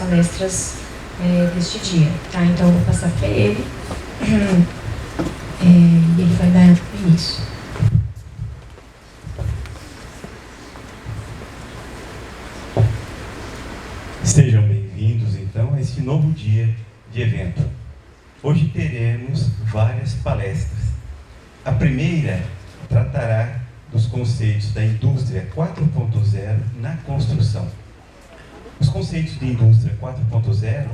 palestras deste dia, tá? Então eu vou passar para ele e ele vai dar o início. Sejam bem-vindos, então, a este novo dia de evento. Hoje teremos várias palestras. A primeira tratará dos conceitos da indústria 4.0 na construção. Os conceitos de indústria 4.0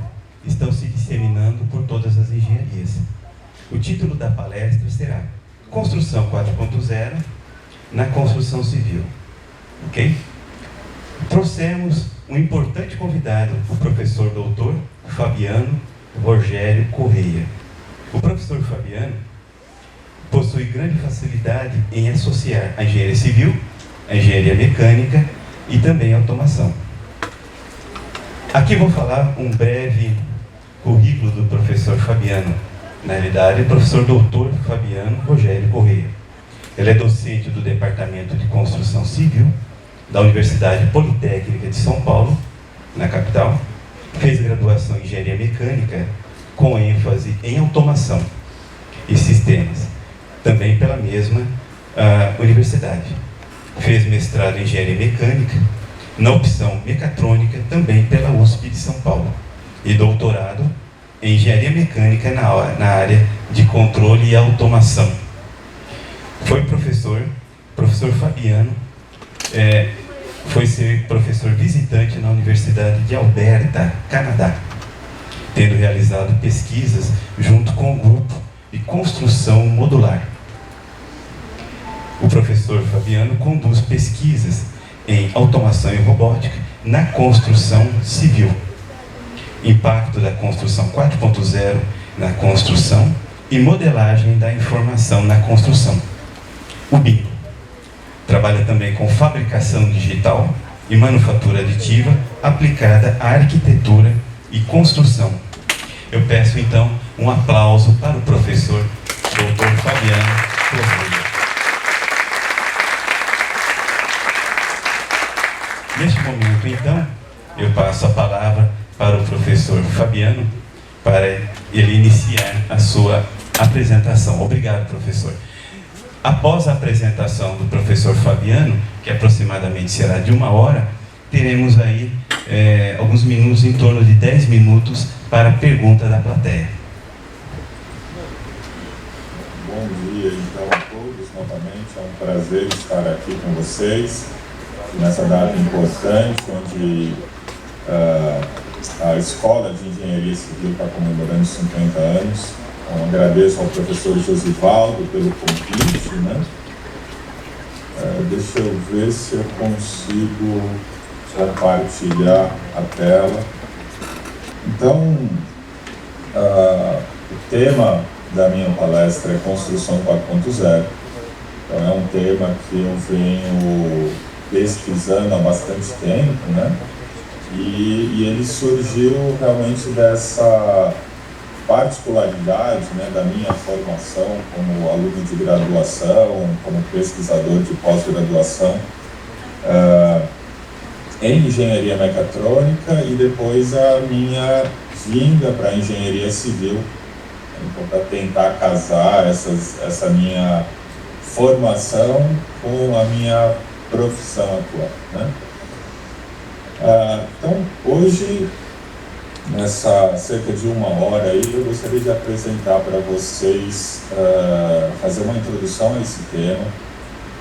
estão se disseminando por todas as engenharias. O título da palestra será Construção 4.0 na construção civil. Ok? Trouxemos um importante convidado, o professor doutor Fabiano Rogério Correia. O professor Fabiano possui grande facilidade em associar a engenharia civil, a engenharia mecânica e também a automação. Aqui vou falar um breve currículo do professor Fabiano. Na realidade, o professor doutor Fabiano Rogério Correia. Ele é docente do Departamento de Construção Civil da Universidade Politécnica de São Paulo, na capital. Fez graduação em engenharia mecânica com ênfase em automação e sistemas, também pela mesma universidade. Fez mestrado em engenharia mecânica na opção mecatrônica, também pela USP de São Paulo, e doutorado em engenharia mecânica na área de controle e automação. Foi professor Fabiano foi ser professor visitante na Universidade de Alberta, Canadá, tendo realizado pesquisas junto com o grupo de construção modular. O professor Fabiano conduz pesquisas em automação e robótica na construção civil, impacto da construção 4.0 na construção e modelagem da informação na construção. O BIM trabalha também com fabricação digital e manufatura aditiva aplicada à arquitetura e construção. Eu peço então um aplauso para o professor Dr. Fabiano Correia. Neste momento, então, eu passo a palavra para o professor Fabiano para ele iniciar a sua apresentação. Obrigado, professor. Após a apresentação do professor Fabiano, que aproximadamente será de 1 hora, teremos aí alguns minutos, em torno de 10 minutos, para a pergunta da plateia. Bom dia, então, a todos, novamente. É um prazer estar aqui com vocês, nessa data importante, onde a Escola de Engenharia Civil está comemorando 50 anos. Então, agradeço ao professor Josivaldo pelo convite, né? Deixa eu ver se eu consigo compartilhar a tela. Então, o tema da minha palestra é Construção 4.0. Então, é um tema que eu venho pesquisando há bastante tempo, né? E ele surgiu realmente dessa particularidade, né, da minha formação como aluno de graduação, como pesquisador de pós-graduação em engenharia mecatrônica, e depois a minha vinda para a engenharia civil, então, para tentar casar essa minha formação com a minha profissão atual, né? Então, hoje, nessa cerca de 1 hora aí, eu gostaria de apresentar para vocês, fazer uma introdução a esse tema,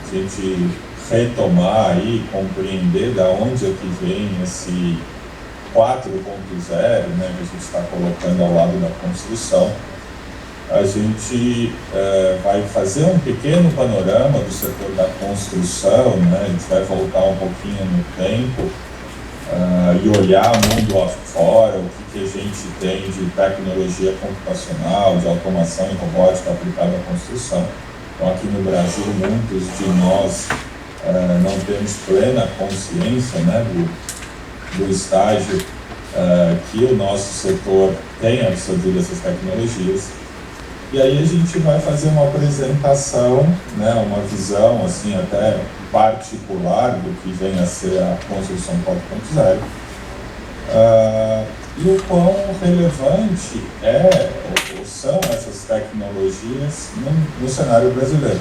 a gente retomar e compreender da onde é que vem esse 4.0, né, que a gente está colocando ao lado da construção. A gente vai fazer um pequeno panorama do setor da construção, né, a gente vai voltar um pouquinho no tempo, e olhar o mundo lá fora, o que a gente tem de tecnologia computacional, de automação e robótica aplicada à construção. Então, aqui no Brasil, muitos de nós não temos plena consciência, né, do estágio que o nosso setor tem absorvido essas tecnologias. E aí a gente vai fazer uma apresentação, né, uma visão assim até particular do que vem a ser a construção 4.0. e o quão relevante ou são essas tecnologias no cenário brasileiro.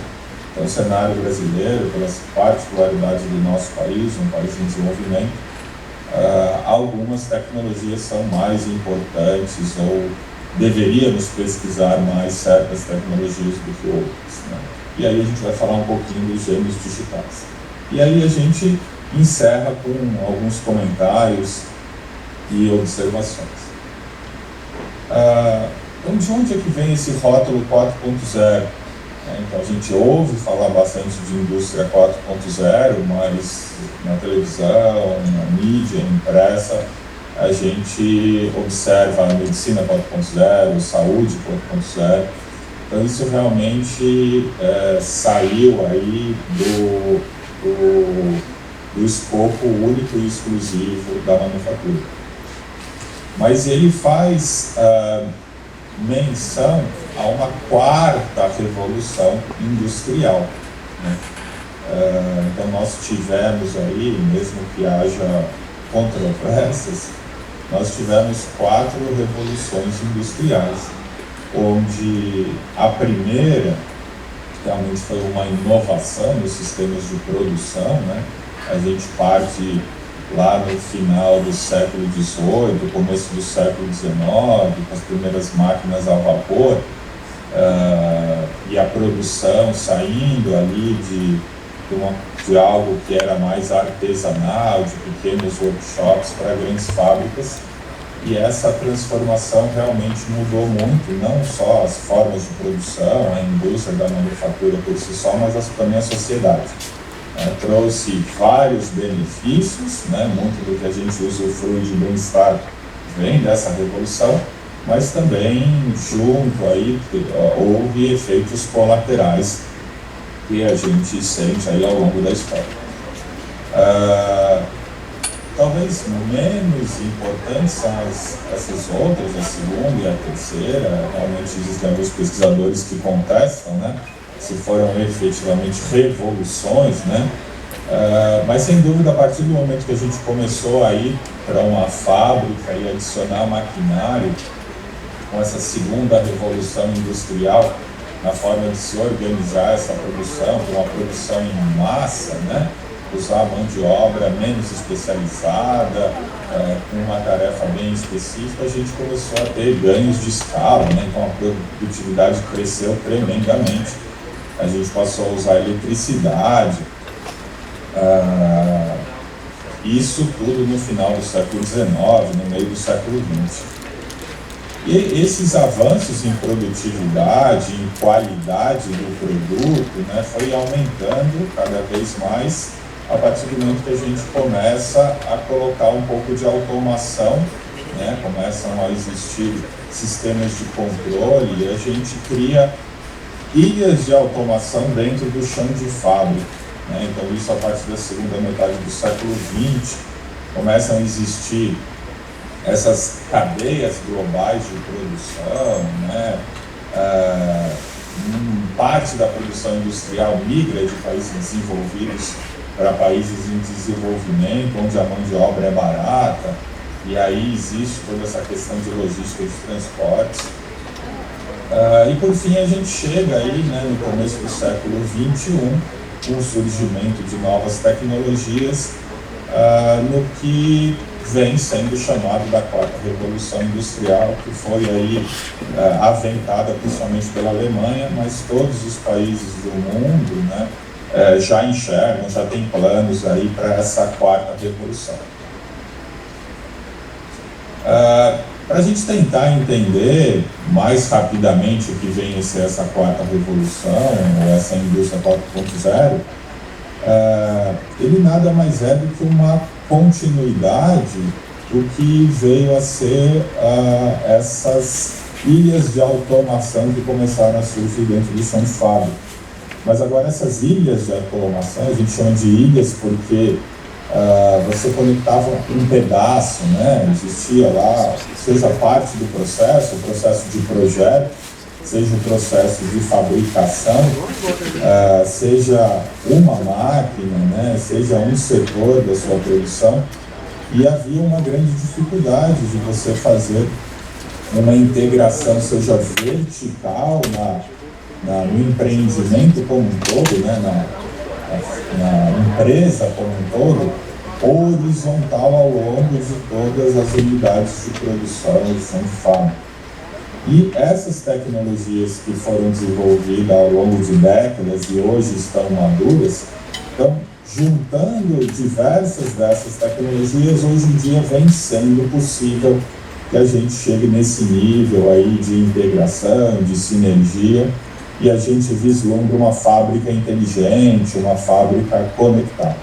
Então, o cenário brasileiro, pelas particularidades do nosso país, um país em desenvolvimento, algumas tecnologias são mais importantes ou deveríamos pesquisar mais certas tecnologias do que outras, né? E aí a gente vai falar um pouquinho dos gêmeos digitais. E aí a gente encerra com alguns comentários e observações. Então, de onde é que vem esse rótulo 4.0? Então, a gente ouve falar bastante de indústria 4.0, mas na televisão, na mídia impressa, a gente observa a medicina 4.0, saúde 4.0. Então, isso realmente saiu aí do escopo único e exclusivo da manufatura. Mas ele faz menção a uma quarta revolução industrial, né? Então nós tivemos aí, mesmo que haja controvérsias, nós tivemos 4 revoluções industriais, onde a primeira realmente foi uma inovação nos sistemas de produção, né? A gente parte lá no final do século XVIII, começo do século XIX, com as primeiras máquinas a vapor, e a produção saindo ali de algo que era mais artesanal, de pequenos workshops para grandes fábricas, e essa transformação realmente mudou muito, não só as formas de produção, a indústria da manufatura por si só, mas também a sociedade. Trouxe vários benefícios, né? Muito do que a gente usufrui de bem-estar vem dessa revolução, mas também junto aí houve efeitos colaterais que a gente sente aí ao longo da história. Talvez menos importantes são essas outras, a segunda e a terceira. Realmente existem alguns pesquisadores que contestam, né, se foram efetivamente revoluções, né? Mas sem dúvida, a partir do momento que a gente começou a ir para uma fábrica e adicionar maquinário, com essa segunda revolução industrial, na forma de se organizar essa produção, com uma produção em massa, né? Usar mão de obra menos especializada, com uma tarefa bem específica, a gente começou a ter ganhos de escala, né? Então a produtividade cresceu tremendamente. A gente passou a usar eletricidade, isso tudo no final do século XIX, no meio do século XX. E esses avanços em produtividade, em qualidade do produto, né, foi aumentando cada vez mais a partir do momento que a gente começa a colocar um pouco de automação, né, começam a existir sistemas de controle e a gente cria ilhas de automação dentro do chão de fábrica, né? Então isso a partir da segunda metade do século XX começam a existir essas cadeias globais de produção, né? Parte da produção industrial migra de países desenvolvidos para países em desenvolvimento, onde a mão de obra é barata, e aí existe toda essa questão de logística de transportes. E por fim a gente chega aí, né, no começo do século XXI, com o surgimento de novas tecnologias, no que vem sendo chamado da quarta revolução industrial, que foi aí aventada principalmente pela Alemanha, mas todos os países do mundo, né, já enxergam, já tem planos aí para essa quarta revolução. Para a gente tentar entender mais rapidamente o que vem a ser essa quarta revolução, ou essa indústria 4.0, ele nada mais é do que uma continuidade do que veio a ser essas ilhas de automação que começaram a surgir dentro do chão de fábrica. Mas agora essas ilhas de automação, a gente chama de ilhas porque você conectava um pedaço, né? Existia lá, seja parte do processo, o processo de projeto, seja o processo de fabricação, seja uma máquina, né? Seja um setor da sua produção, e havia uma grande dificuldade de você fazer uma integração, seja vertical no empreendimento como um todo, né, na empresa como um todo, horizontal ao longo de todas as unidades de produção de fábrica. E essas tecnologias que foram desenvolvidas ao longo de décadas e hoje estão maduras, então, juntando diversas dessas tecnologias, hoje em dia vem sendo possível que a gente chegue nesse nível aí de integração, de sinergia, e a gente vislumbra uma fábrica inteligente, uma fábrica conectada.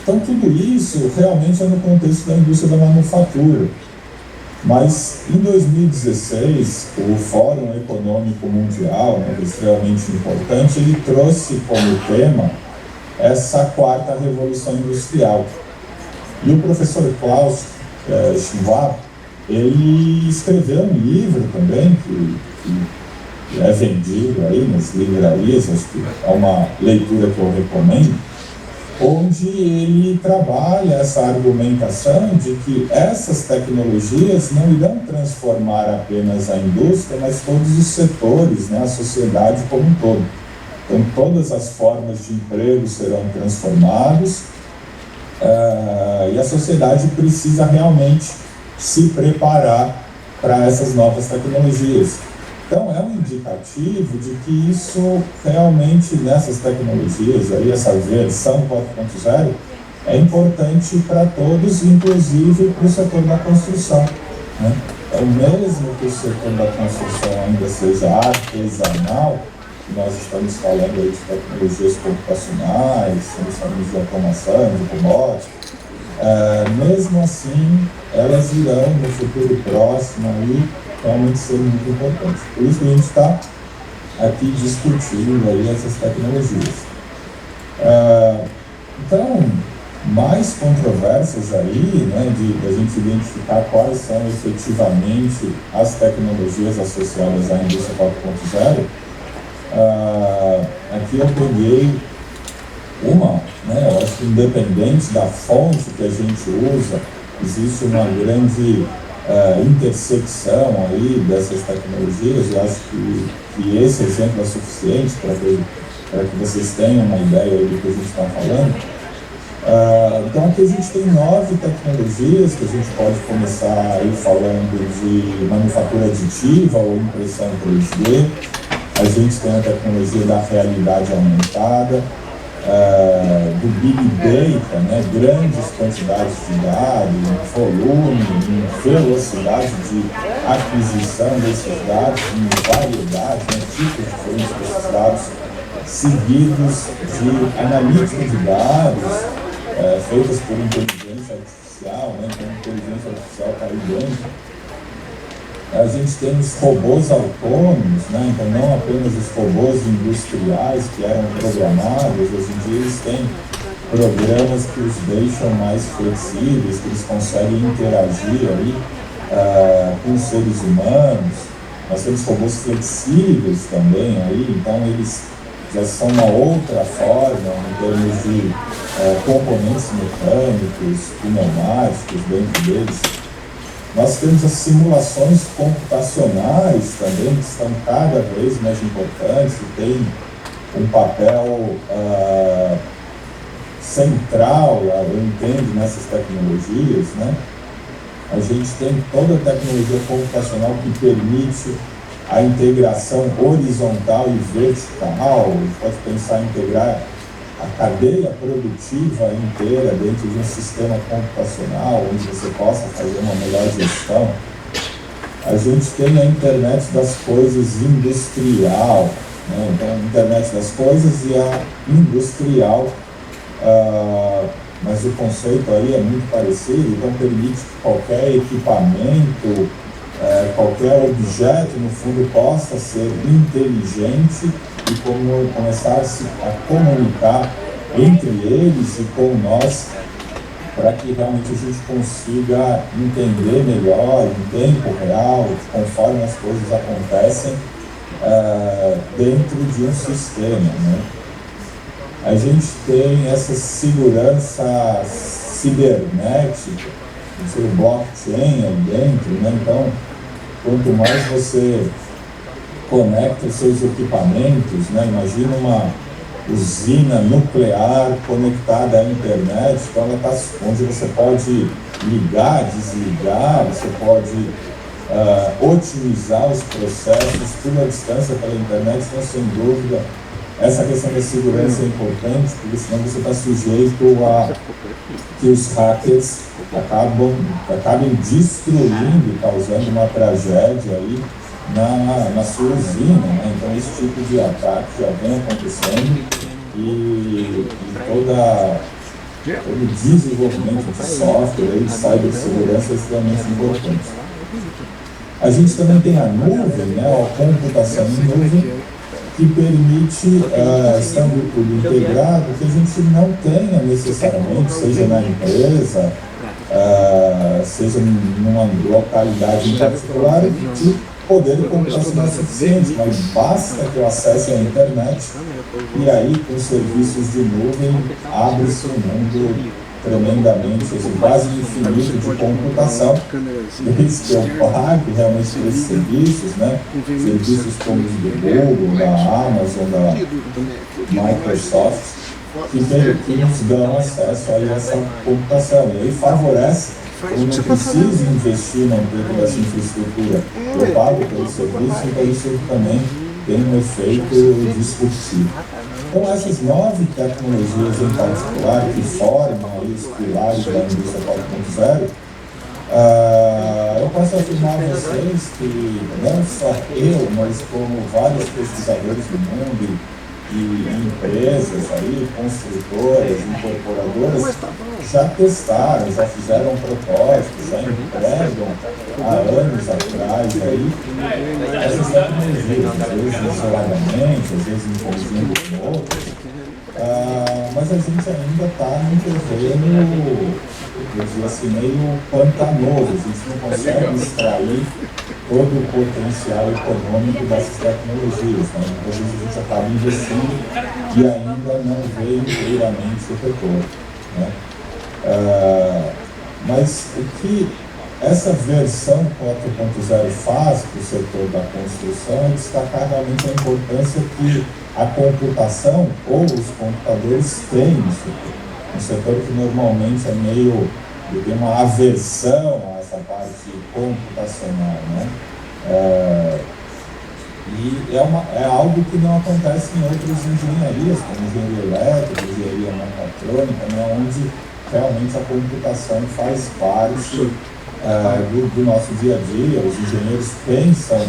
Então, tudo isso realmente é no contexto da indústria da manufatura. Mas, em 2016, o Fórum Econômico Mundial, né, extremamente importante, ele trouxe como tema essa quarta revolução industrial. E o professor Klaus Schwab, ele escreveu um livro também, que é vendido aí nas livrarias, acho que é uma leitura que eu recomendo, onde ele trabalha essa argumentação de que essas tecnologias não irão transformar apenas a indústria, mas todos os setores, né, a sociedade como um todo. Então, todas as formas de emprego serão transformadas, e a sociedade precisa realmente se preparar para essas novas tecnologias. Então, é um indicativo de que isso realmente, nessas tecnologias, aí, essa versão 4.0, é importante para todos, inclusive para o setor da construção, né? Então, mesmo que o setor da construção ainda seja artesanal, nós estamos falando aí de tecnologias computacionais, estamos falando de automação, de robótica, mesmo assim, elas irão, no futuro próximo, aí, realmente ser muito importantes. Por isso que a gente está aqui discutindo aí essas tecnologias. Então, mais controvérsias aí, né, de a gente identificar quais são efetivamente as tecnologias associadas à indústria 4.0. Aqui eu peguei uma, né, eu acho que independente da fonte que a gente usa, existe uma grande intersecção aí dessas tecnologias. Eu acho que esse exemplo é suficiente para que vocês tenham uma ideia do que a gente está falando. Então aqui a gente tem 9 tecnologias que a gente pode começar aí falando de manufatura aditiva ou impressão 3D. A gente tem a tecnologia da realidade aumentada, do Big Data, né, grandes quantidades de dados, em volume, em velocidade de aquisição desses dados, em variedade, né, tipos diferentes desses dados, seguidos de analítica de dados, feitas por inteligência artificial, né, então a inteligência artificial está aí dentro. A gente tem os robôs autônomos, né, então não apenas os robôs industriais que eram programáveis, hoje em dia eles têm programas que os deixam mais flexíveis, que eles conseguem interagir ali com os seres humanos. Nós temos robôs flexíveis também aí, então eles já são uma outra forma em termos de componentes mecânicos, pneumáticos dentro deles. Nós temos as simulações computacionais também, que estão cada vez mais importantes, que têm um papel central, eu entendo, nessas tecnologias, né? A gente tem toda a tecnologia computacional que permite a integração horizontal e vertical. A gente pode pensar em integrar a cadeia produtiva inteira dentro de um sistema computacional, onde você possa fazer uma melhor gestão. A gente tem a internet das coisas industrial, né? Então, a internet das coisas e a industrial, mas o conceito aí é muito parecido, então permite que qualquer equipamento, qualquer objeto, no fundo, possa ser inteligente e começar a comunicar entre eles e com nós, para que realmente a gente consiga entender melhor, em tempo real, conforme as coisas acontecem dentro de um sistema, né? a gente tem essa segurança cibernética, o blockchain aí dentro, né? Então, quanto mais você conecta os seus equipamentos, né? Imagina uma usina nuclear conectada à internet, então ela tá, onde você pode ligar, desligar, você pode otimizar os processos, tudo à distância pela internet. Então, sem dúvida, essa questão da segurança é importante, porque senão você está sujeito a que os hackers acabem destruindo e causando uma tragédia aí na sua usina, né? Então esse tipo de ataque já vem acontecendo e todo desenvolvimento de software e de cibersegurança é extremamente importante. A gente também tem a nuvem, né? A computação em nuvem, que permite, estando tudo integrado, que a gente não tenha necessariamente, seja na empresa, seja numa localidade em particular, de poder computacional suficiente, mas basta que eu acesse a internet e aí, com serviços de nuvem, abre-se um mundo tremendamente, quase infinito de computação, desde que eu pague realmente por esses serviços, né? Serviços como os do Google, da Amazon, da Microsoft, que nos dão acesso a essa computação. E aí favorece, eu não preciso investir na dessa infraestrutura, eu pago pelo serviço, então isso também tem um efeito disruptivo. Então, essas 9 tecnologias em particular que formam aí os pilares da indústria 4.0, eu posso afirmar a vocês que não só eu, mas como vários pesquisadores do mundo e empresas aí, construtoras, incorporadoras, já testaram, já fizeram protótipos, já entregam há anos atrás aí essas tecnologias, às vezes isoladamente, às vezes em conjunto com outras, mas a gente ainda está num terreno, eu diria assim, meio pantanoso, a gente não consegue extrair todo o potencial econômico dessas tecnologias, né? Então, a gente acaba investindo e ainda não vê inteiramente o retorno, né? Mas o que essa versão 4.0 faz para o setor da construção é destacar realmente a importância que a computação ou os computadores têm no setor. Um setor que normalmente é meio, tem uma aversão a essa parte computacional, né? E é algo que não acontece em outras engenharias, como engenharia elétrica, engenharia mecatrônica, né? Onde realmente a computação faz parte do nosso dia a dia. Os engenheiros pensam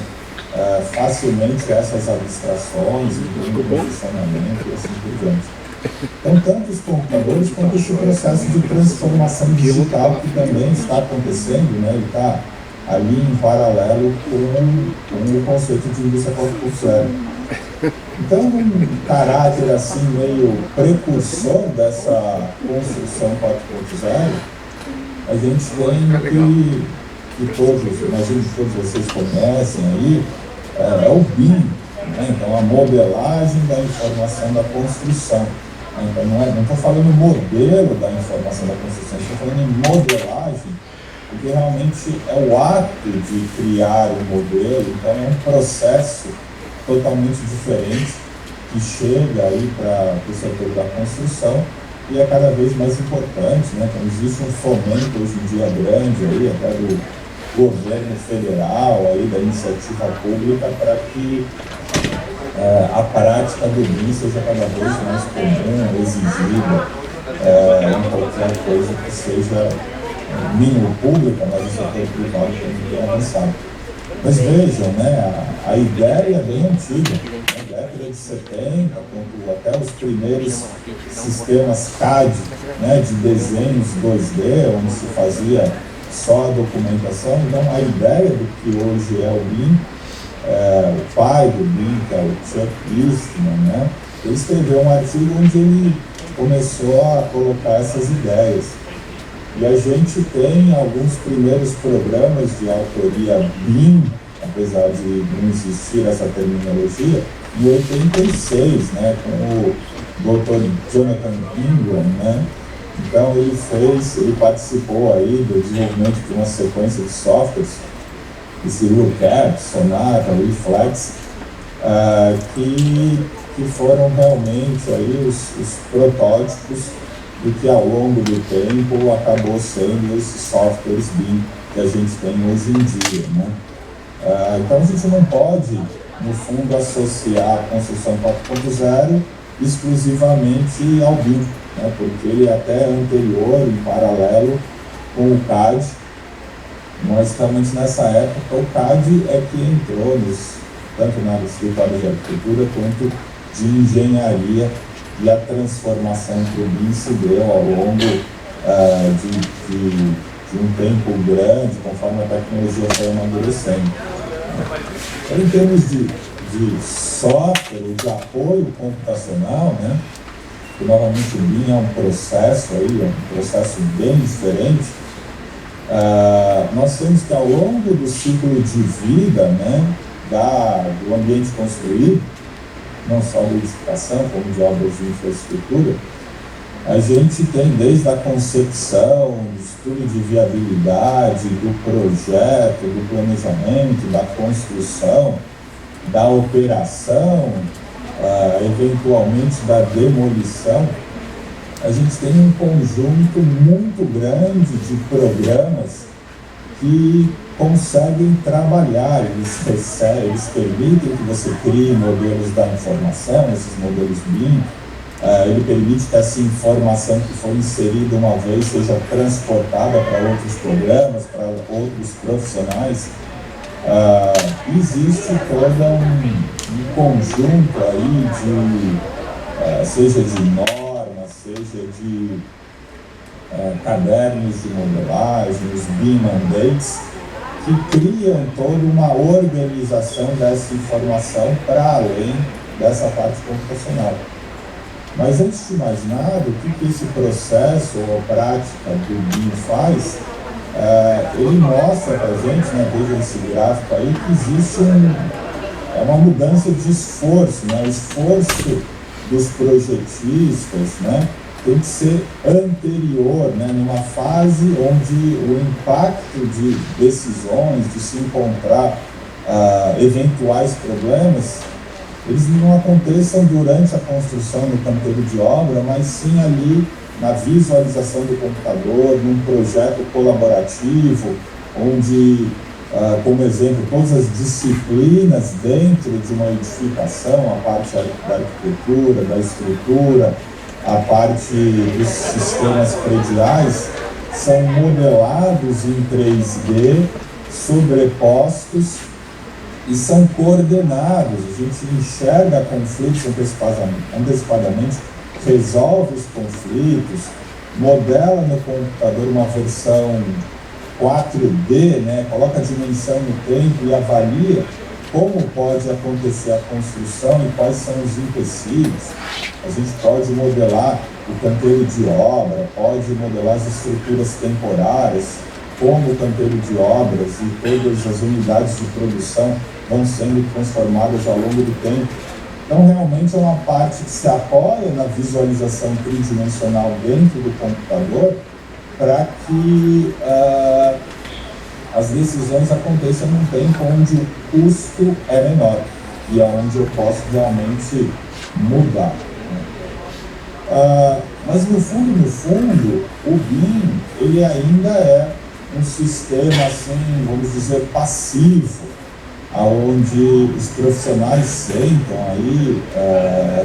facilmente essas abstrações, incluindo posicionamento e assim por diante. Então, tanto os computadores quanto esse processo de transformação digital que também está acontecendo, né? Ele está ali em paralelo com o conceito de indústria 4.0. Então, um caráter assim meio precursor dessa construção 4.0, a gente tem que todos, imagino que todos vocês conhecem aí, é o BIM, né? Então a modelagem da informação da construção. Então não estou falando modelo da informação da construção, estou falando em modelagem, porque realmente é o ato de criar um modelo, então é um processo totalmente diferente que chega aí para o setor da construção e é cada vez mais importante, né? Então existe um fomento hoje em dia grande aí, até do governo federal, aí, da iniciativa pública, para que a prática do BIM seja cada vez mais comum, exigida, em qualquer coisa que seja mínimo pública, mas o setor privado também tem avançado. Mas vejam, né, a ideia é bem antiga, na década de 70, até os primeiros sistemas CAD, né, de desenhos 2D, onde se fazia só a documentação. Então a ideia do que hoje é o BIM, o pai do BIM, que é o Chuck Eastman, né, ele escreveu um artigo onde ele começou a colocar essas ideias. E a gente tem alguns primeiros programas de autoria BIM, apesar de não existir essa terminologia, em 86, né, com Dr. Jonathan Ingram, né? Então ele participou aí do desenvolvimento de uma sequência de softwares, esse RealCap, Sonata, Reflex, que foram realmente aí os protótipos do que ao longo do tempo acabou sendo esses softwares BIM que a gente tem hoje em dia, né? Então a gente não pode, no fundo, associar a construção 4.0 exclusivamente ao BIM, né? Porque ele é até anterior, em paralelo com o CAD, mas realmente nessa época o CAD é que entrou tanto na escritório de arquitetura quanto de engenharia, e a transformação que o BIM se deu ao longo de um tempo grande, conforme a tecnologia foi amadurecendo. Em termos de software, de apoio computacional, né, que novamente o BIM é um processo bem diferente, nós temos que ao longo do ciclo de vida, né, do ambiente construído, não só de edificação, como de obras de infraestrutura, a gente tem desde a concepção, do estudo de viabilidade, do projeto, do planejamento, da construção, da operação, eventualmente da demolição. A gente tem um conjunto muito grande de programas que conseguem trabalhar, eles permitem que você crie modelos da informação, esses modelos BIM, ele permite que essa informação que foi inserida uma vez seja transportada para outros programas, para outros profissionais. Existe todo um conjunto aí seja de normas, seja de cadernos de modelagem, os BIM mandates, que criam toda uma organização dessa informação para além dessa parte computacional. Mas antes de mais nada, o que esse processo ou prática do BIM faz, ele mostra para a gente, né, desde esse gráfico aí, que existe uma mudança de esforço, né? O esforço dos projetistas, né, tem que ser anterior, né, numa fase onde o impacto de decisões, de se encontrar eventuais problemas, eles não aconteçam durante a construção do canteiro de obra, mas sim ali na visualização do computador, num projeto colaborativo, onde, como exemplo, todas as disciplinas dentro de uma edificação, a parte da arquitetura, da estrutura, a parte dos sistemas prediais, são modelados em 3D, sobrepostos e são coordenados. A gente enxerga conflitos antecipadamente, resolve os conflitos, modela no computador uma versão 4D, né? Coloca a dimensão no tempo e avalia como pode acontecer a construção e quais são os empecilhos. A gente pode modelar o canteiro de obra, pode modelar as estruturas temporárias, como o canteiro de obras e todas as unidades de produção vão sendo transformadas ao longo do tempo. Então, realmente é uma parte que se apoia na visualização tridimensional dentro do computador para que as decisões aconteçam num tempo onde o custo é menor e é onde eu posso realmente mudar. Mas no fundo, o BIM ele ainda é um sistema, assim, vamos dizer, passivo, onde os profissionais sentam aí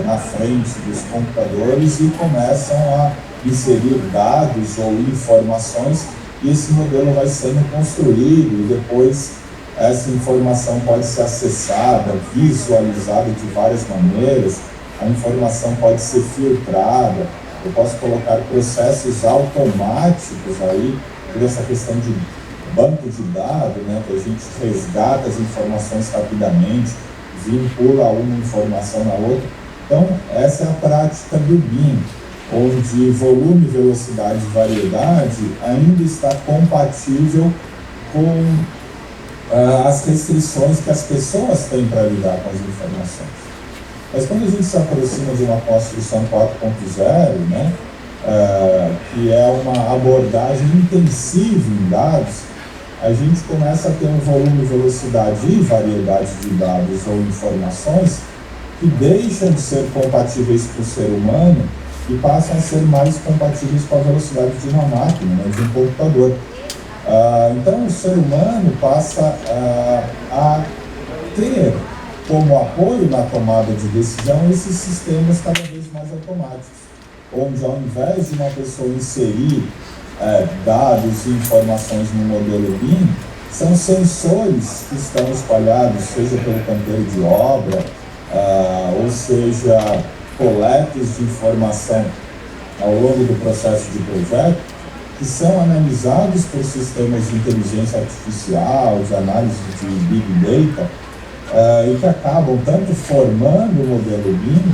na frente dos computadores e começam a inserir dados ou informações, e esse modelo vai sendo construído e depois essa informação pode ser acessada, visualizada de várias maneiras, a informação pode ser filtrada, eu posso colocar processos automáticos aí, por essa questão de banco de dados, né, que a gente resgata as informações rapidamente, vincula uma informação na outra. Então, essa é a prática do BIM, onde volume, velocidade e variedade ainda está compatível com as restrições que as pessoas têm para lidar com as informações. Mas quando a gente se aproxima de uma construção 4.0, né, que é uma abordagem intensiva em dados, a gente começa a ter um volume, velocidade e variedade de dados ou informações que deixam de ser compatíveis com o ser humano e passam a ser mais compatíveis com a velocidade de uma máquina, né, de um computador. Então o ser humano passa a ter como apoio na tomada de decisão esses sistemas cada vez mais automáticos, onde ao invés de uma pessoa inserir dados e informações no modelo BIM, são sensores que estão espalhados, seja pelo canteiro de obra, ou seja, coletas de informação ao longo do processo de projeto, que são analisados por sistemas de inteligência artificial, de análise de Big Data, e que acabam tanto formando o modelo BIM,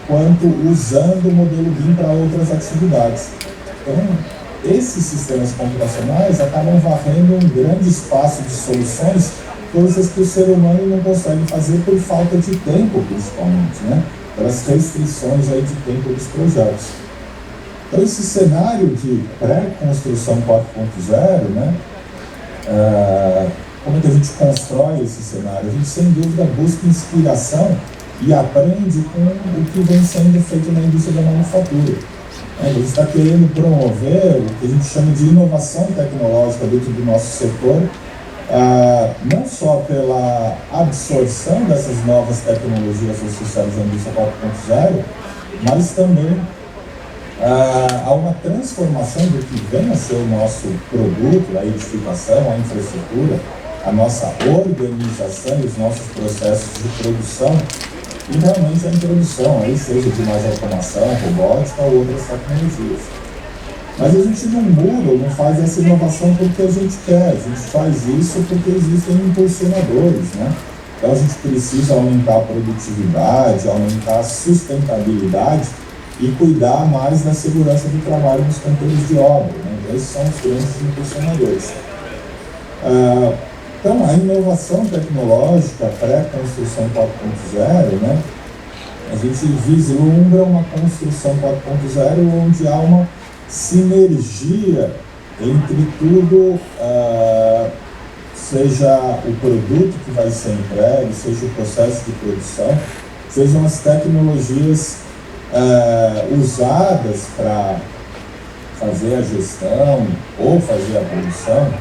quanto usando o modelo BIM para outras atividades. Então, esses sistemas computacionais acabam varrendo um grande espaço de soluções, coisas que o ser humano não consegue fazer por falta de tempo, principalmente, né? Pelas restrições aí de tempo dos projetos. Então, esse cenário de pré-construção 4.0, né? Como é que a gente constrói esse cenário? A gente, sem dúvida, busca inspiração e aprende com o que vem sendo feito na indústria da manufatura. A gente está querendo promover o que a gente chama de inovação tecnológica dentro do nosso setor, não só pela absorção dessas novas tecnologias associadas à indústria 4.0, mas também há uma transformação do que vem a ser o nosso produto, a edificação, a infraestrutura, a nossa organização e os nossos processos de produção, e realmente a introdução, aí, seja de mais automação, robótica ou outras tecnologias. Mas a gente não muda, não faz essa inovação porque a gente quer, a gente faz isso porque existem impulsionadores, né? Então a gente precisa aumentar a produtividade, aumentar a sustentabilidade e cuidar mais da segurança do trabalho nos canteiros de obra, né? Então, esses são os grandes impulsionadores. Então, a inovação tecnológica, pré-construção 4.0, né? A gente vislumbra uma construção 4.0 onde há uma sinergia entre tudo, seja o produto que vai ser entregue, seja o processo de produção, sejam as tecnologias usadas para fazer a gestão ou fazer a produção,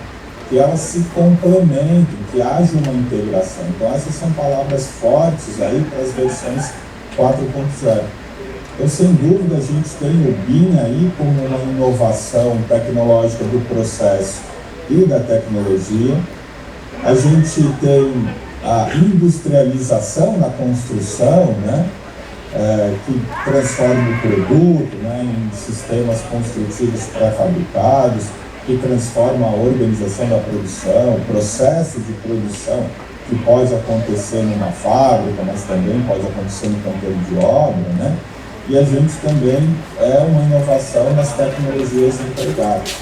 que elas se complementem, que haja uma integração. Então essas são palavras fortes aí para as versões 4.0. Então, sem dúvida, a gente tem o BIM aí como uma inovação tecnológica do processo e da tecnologia. A gente tem a industrialização na construção, né? Que transforma o produto, né, em sistemas construtivos pré-fabricados, que transforma a organização da produção, o processo de produção, que pode acontecer numa fábrica, mas também pode acontecer no canteiro de obra, né? E a gente também é uma inovação nas tecnologias empregadas.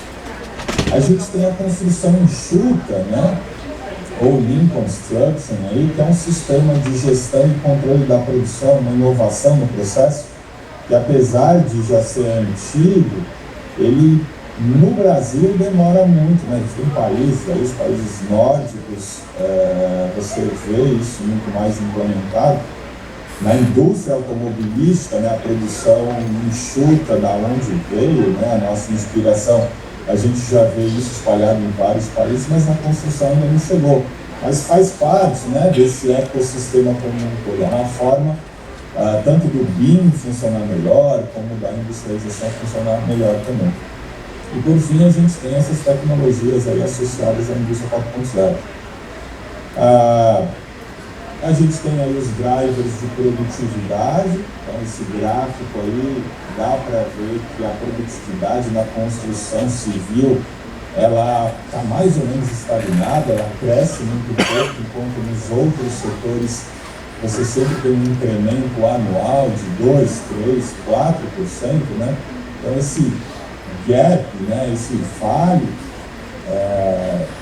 A gente tem a construção enxuta, né? Ou Lean Construction, aí, que é um sistema de gestão e controle da produção, uma inovação no processo, que apesar de já ser antigo, ele no Brasil demora muito, né? Tem países, aí, os países nórdicos, você vê isso muito mais implementado. Na indústria automobilística, né, a produção enxuta da onde veio, né, a nossa inspiração, a gente já vê isso espalhado em vários países, mas na construção ainda não chegou. Mas faz parte, né, desse ecossistema como um todo. É uma forma tanto do BIM funcionar melhor, como da industrialização funcionar melhor também. E por fim, a gente tem essas tecnologias aí associadas à indústria 4.0. A gente tem aí os drivers de produtividade, então esse gráfico aí dá para ver que a produtividade na construção civil, ela está mais ou menos estagnada, ela cresce muito pouco, enquanto nos outros setores você sempre tem um incremento anual de 2%, 3%, 4%, né? Então esse gap, né, esse falho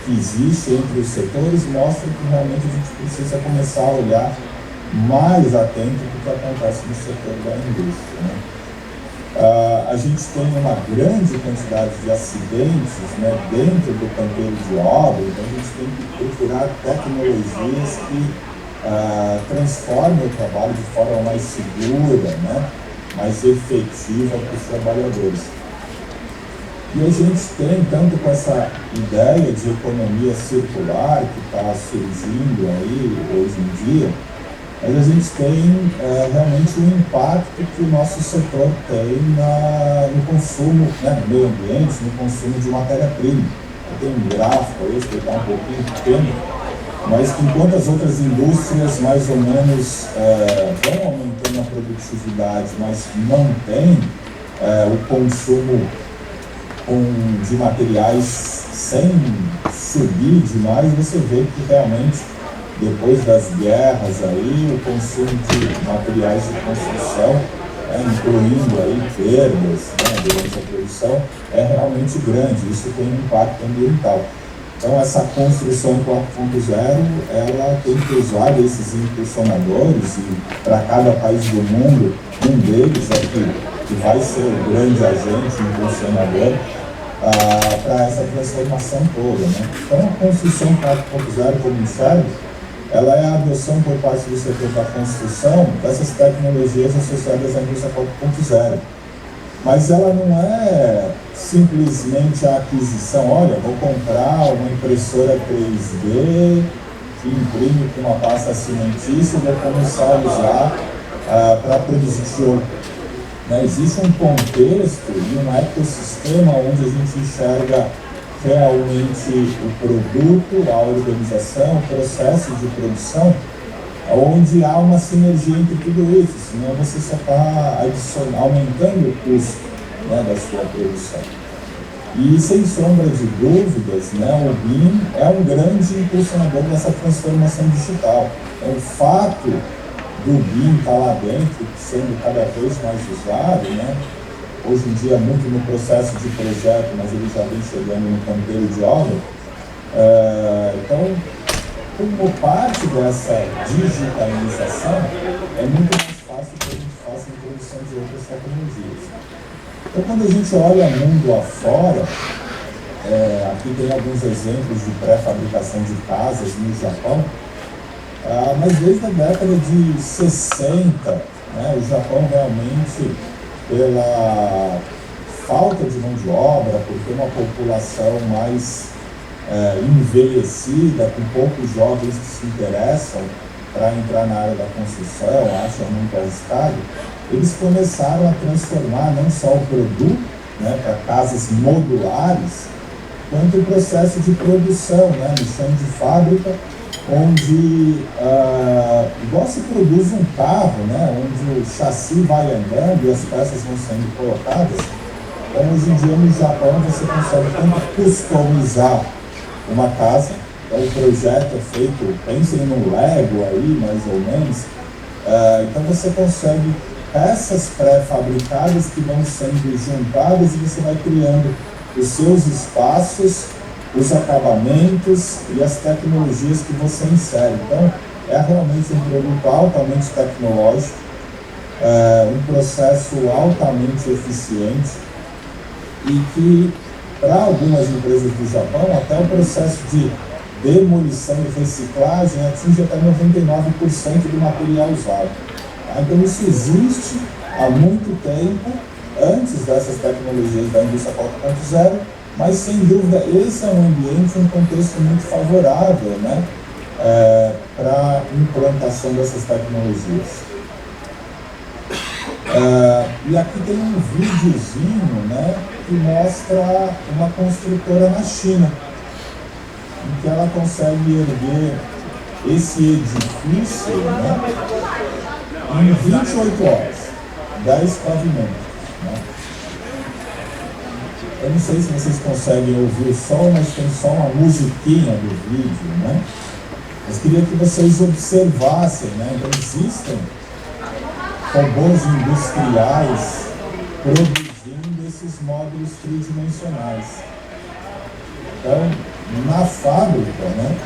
que existe entre os setores mostra que realmente a gente precisa começar a olhar mais atento do que acontece no setor da indústria, né? A gente tem uma grande quantidade de acidentes, né, dentro do canteiro de obra, então a gente tem que procurar tecnologias que transformem o trabalho de forma mais segura, né, mais efetiva para os trabalhadores. E a gente tem, tanto com essa ideia de economia circular que está surgindo aí hoje em dia, mas a gente tem realmente um impacto que o nosso setor tem no consumo, né, no meio ambiente, no consumo de matéria-prima. Eu tenho um gráfico aí, que está um pouquinho pequeno, mas que enquanto as outras indústrias mais ou menos vão aumentando a produtividade, mas mantém o consumo de materiais sem subir demais, você vê que realmente depois das guerras aí, o consumo de materiais de construção, incluindo aí perdas, né, durante a produção, é realmente grande. Isso tem um impacto ambiental. Então, essa construção 4.0, ela tem que usar esses impulsionadores, e para cada país do mundo, um deles é que vai ser o grande agente impulsionador para essa transformação toda, né? Então, a construção 4.0, como enxergo, ela é a adoção por parte do setor da construção dessas tecnologias associadas à indústria 4.0. Mas ela não é simplesmente a aquisição, olha, vou comprar uma impressora 3D que imprime com uma pasta cimentícia e vou começar a usar para produzir tijolo. Né? Existe um contexto e um ecossistema onde a gente enxerga realmente o produto, a organização, o processo de produção, onde há uma sinergia entre tudo isso, senão você só está aumentando o custo, né, da sua produção. E sem sombra de dúvidas, né, o BIM é um grande impulsionador dessa transformação digital. Então, o fato do BIM estar lá dentro, sendo cada vez mais usado, né, hoje em dia muito no processo de projeto, mas ele já vem chegando no canteiro de obra. Então, como parte dessa digitalização, é muito mais fácil que a gente faça a introdução de outras tecnologias. Então, quando a gente olha o mundo afora, aqui tem alguns exemplos de pré-fabricação de casas no Japão, mas desde a década de 60, né, o Japão realmente, pela falta de mão de obra, por ter uma população mais envelhecida, com poucos jovens que se interessam para entrar na área da construção, acham muito arriscado, eles começaram a transformar não só o produto, né, para casas modulares, quanto o processo de produção, né, no chão de fábrica, onde, igual se produz um carro, né, onde o chassi vai andando e as peças vão sendo colocadas. Então, hoje em dia, no Japão, você consegue tanto customizar uma casa. Então, o projeto é feito, pensem no Lego aí, mais ou menos. Então, você consegue peças pré-fabricadas que vão sendo juntadas e você vai criando os seus espaços, os acabamentos e as tecnologias que você insere. Então, é realmente um produto altamente tecnológico, um processo altamente eficiente e que, para algumas empresas do Japão, até o processo de demolição e reciclagem atinge até 99% do material usado. Então, isso existe há muito tempo, antes dessas tecnologias da indústria 4.0, mas, sem dúvida, esse é um ambiente, um contexto muito favorável, né, para a implantação dessas tecnologias. E aqui tem um videozinho, né, que mostra uma construtora na China, em que ela consegue erguer esse edifício, né, em 28 horas, 10 pavimentos. Né? Eu não sei se vocês conseguem ouvir o som, mas tem só uma musiquinha do vídeo, né? Mas queria que vocês observassem, né? Então, existem robôs industriais produzindo esses módulos tridimensionais. Então, na fábrica, né,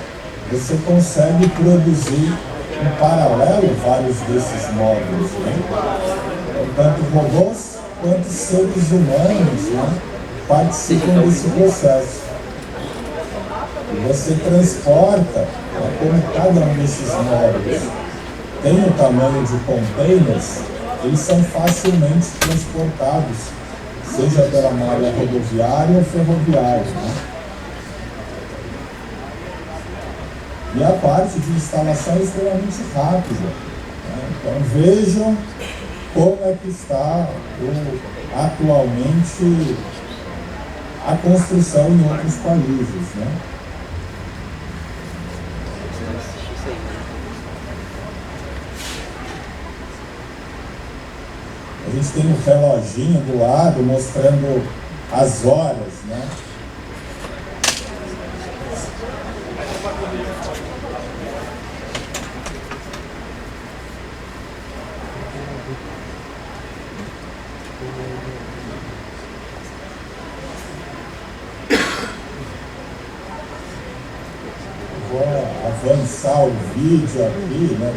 você consegue produzir em paralelo vários desses módulos, né? Tanto robôs quanto seres humanos, né, participam desse processo. E você transporta, né, como cada um desses módulos tem o tamanho de containers, eles são facilmente transportados, seja pela malha rodoviária ou ferroviária, né? E a parte de instalação é extremamente rápida, né? Então vejam como é que está atualmente a construção em outros países, né? A gente tem um reloginho do lado mostrando as horas, né? Vou avançar o vídeo aqui, né?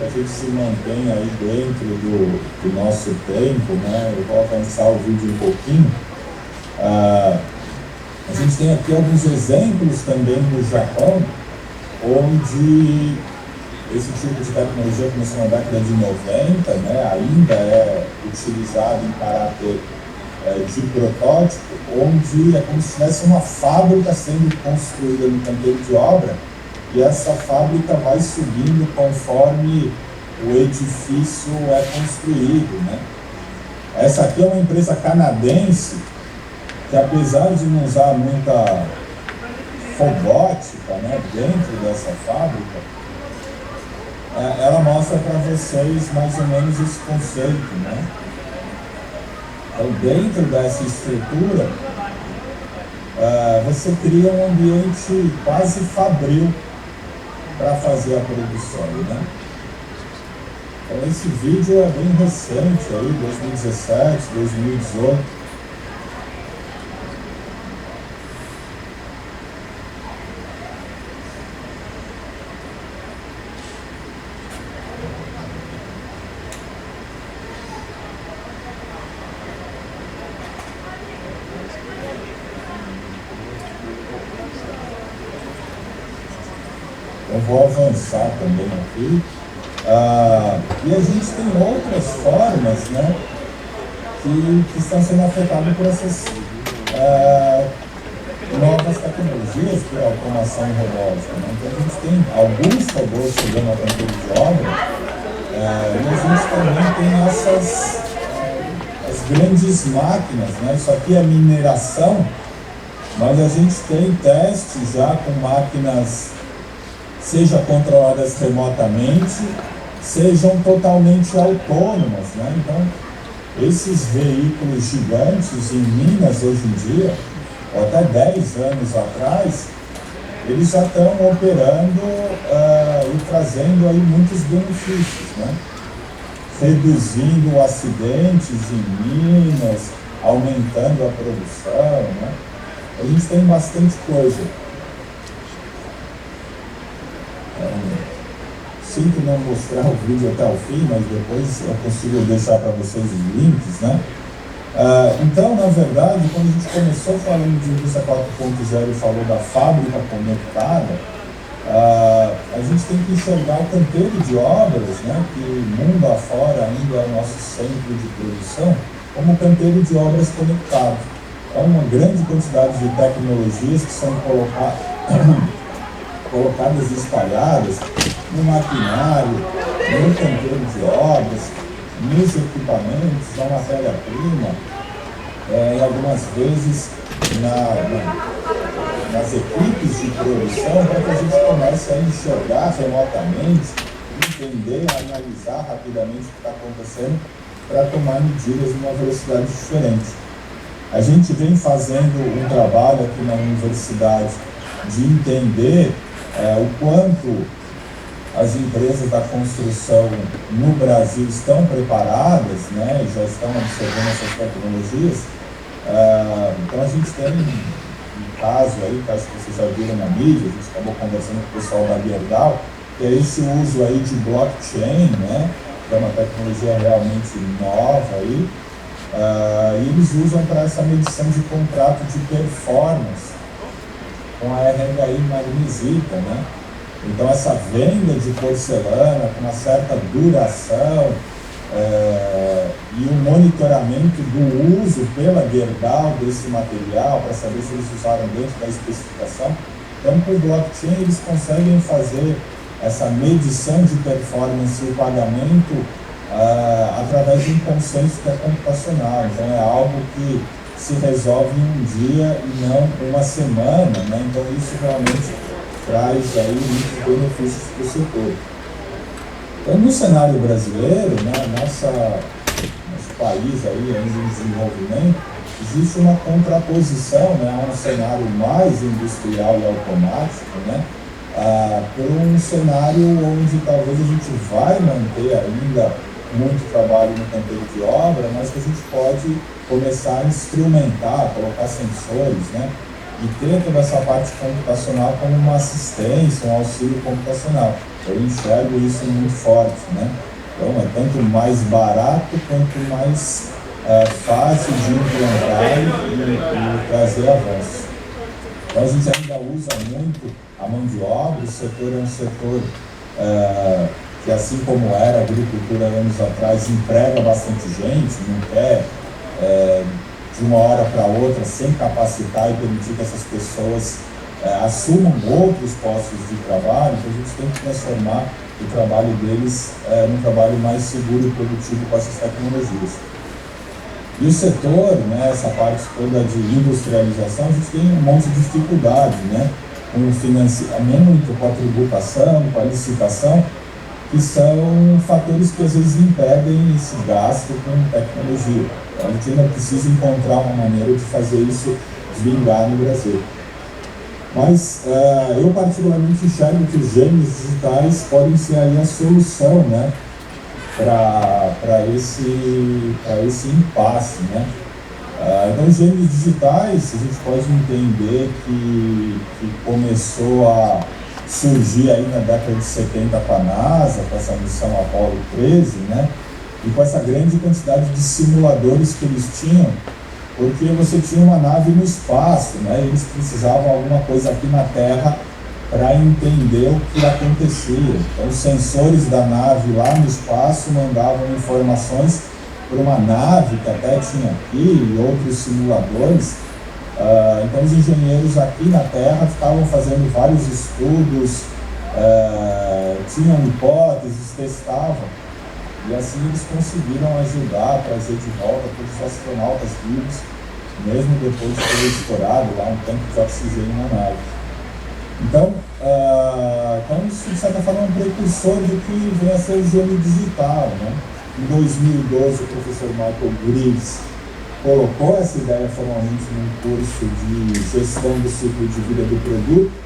A gente se mantém aí dentro do nosso tempo, né? Eu vou avançar o vídeo um pouquinho. A gente tem aqui alguns exemplos também no Japão, onde esse tipo de tecnologia começou na década de 90, né? Ainda é utilizado em caráter de protótipo, onde é como se tivesse uma fábrica sendo construída no canteiro de obra, e essa fábrica vai subindo conforme o edifício é construído, né? Essa aqui é uma empresa canadense que, apesar de não usar muita robótica, né, dentro dessa fábrica, ela mostra para vocês mais ou menos esse conceito, né? Então, dentro dessa estrutura, você cria um ambiente quase fabril para fazer a produção, né? Então, esse vídeo é bem recente, aí, 2017, 2018. Eu vou avançar também aqui. E a gente tem outras formas, né, que estão sendo afetadas por essas novas tecnologias, que é a automação robótica, né? Então a gente tem alguns robôs chegando ao canteiro de obra, e a gente também tem as grandes máquinas, né? Isso aqui é mineração, mas a gente tem testes já com máquinas, seja controladas remotamente, sejam totalmente autônomas, né? Então, esses veículos gigantes em Minas hoje em dia, ou até 10 anos atrás, eles já estão operando e trazendo aí muitos benefícios, né? Reduzindo acidentes em Minas, aumentando a produção, né? A gente tem bastante coisa. Sinto não mostrar o vídeo até o fim, mas depois eu consigo deixar para vocês os links, né? Então, na verdade, quando a gente começou falando de indústria 4.0 e falou da fábrica conectada, a gente tem que enxergar o canteiro de obras, né, que mundo afora ainda é o nosso centro de produção, como canteiro de obras conectado. É uma grande quantidade de tecnologias que são colocadas e espalhadas no maquinário, no canteiro de obras, nos equipamentos, na matéria-prima, e algumas vezes nas equipes de produção, para que a gente comece a enxergar remotamente, entender, analisar rapidamente o que está acontecendo, para tomar medidas numa velocidade diferente. A gente vem fazendo um trabalho aqui na universidade de entender o quanto as empresas da construção no Brasil estão preparadas, né, já estão observando essas tecnologias. Então a gente tem um caso aí, que acho que vocês já viram na mídia, a gente acabou conversando com o pessoal da Gerdau, que é esse uso aí de blockchain, né, que é uma tecnologia realmente nova aí, e eles usam para essa medição de contrato de performance com a RHI magnesita, né? Então essa venda de porcelana com uma certa duração e o monitoramento do uso pela Gerdau desse material para saber se eles usaram dentro da especificação. Então, com o blockchain, eles conseguem fazer essa medição de performance e o pagamento através de um consenso que é computacional. Então, é algo que se resolve em um dia e não uma semana, né? Então, isso realmente traz aí muitos benefícios para o setor. Então, no cenário brasileiro, né, nosso país aí, ainda em desenvolvimento, existe uma contraposição, né, a um cenário mais industrial e automático, né, por um cenário onde talvez a gente vai manter ainda muito trabalho no canteiro de obra, mas que a gente pode começar a instrumentar, colocar sensores, né, e ter toda essa parte computacional como uma assistência, um auxílio computacional. Eu enxergo isso muito forte, né? Então é tanto mais barato quanto mais fácil de implantar e trazer avanço. Então a gente ainda usa muito a mão de obra, o setor é um setor que, assim como era a agricultura anos atrás, emprega bastante gente, não quer de uma hora para outra, sem capacitar e permitir que essas pessoas assumam outros postos de trabalho. Então a gente tem que transformar o trabalho deles num trabalho mais seguro e produtivo com essas tecnologias. E o setor, né, essa parte toda de industrialização, a gente tem um monte de dificuldade, né, com o financiamento, com a tributação, com a licitação, que são fatores que às vezes impedem esse gasto com tecnologia. Então, a gente ainda precisa encontrar uma maneira de fazer isso vingar no Brasil. Mas eu particularmente enxergo que os gêmeos digitais podem ser aí a solução, né, para esse impasse, né? Então, os gêmeos digitais, a gente pode entender que começou a surgir aí na década de 70 com a NASA, com essa missão Apollo 13, né? E com essa grande quantidade de simuladores que eles tinham, porque você tinha uma nave no espaço, né? E eles precisavam de alguma coisa aqui na Terra para entender o que acontecia. Então, os sensores da nave lá no espaço mandavam informações para uma nave que até tinha aqui e outros simuladores. Então, os engenheiros aqui na Terra estavam fazendo vários estudos, tinham hipóteses, testavam. E assim eles conseguiram ajudar a trazer de volta todos os astronautas vivos, mesmo depois de ter estourado lá um tanque de oxigênio na nave. Então isso, de certa forma, é um precursor do que vem a ser o gênio digital, né? Em 2012, o professor Michael Greaves colocou essa ideia formalmente num curso de gestão do ciclo de vida do produto,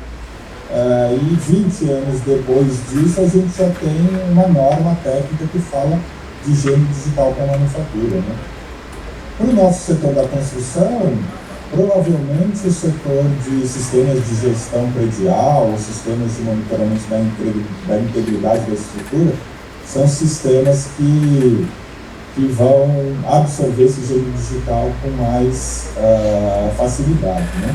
e 20 anos depois disso, a gente já tem uma norma técnica que fala de gênio digital para a manufatura, né? Para o nosso setor da construção, provavelmente o setor de sistemas de gestão predial, ou sistemas de monitoramento da integridade da estrutura, são sistemas que vão absorver esse gênio digital com mais facilidade, né?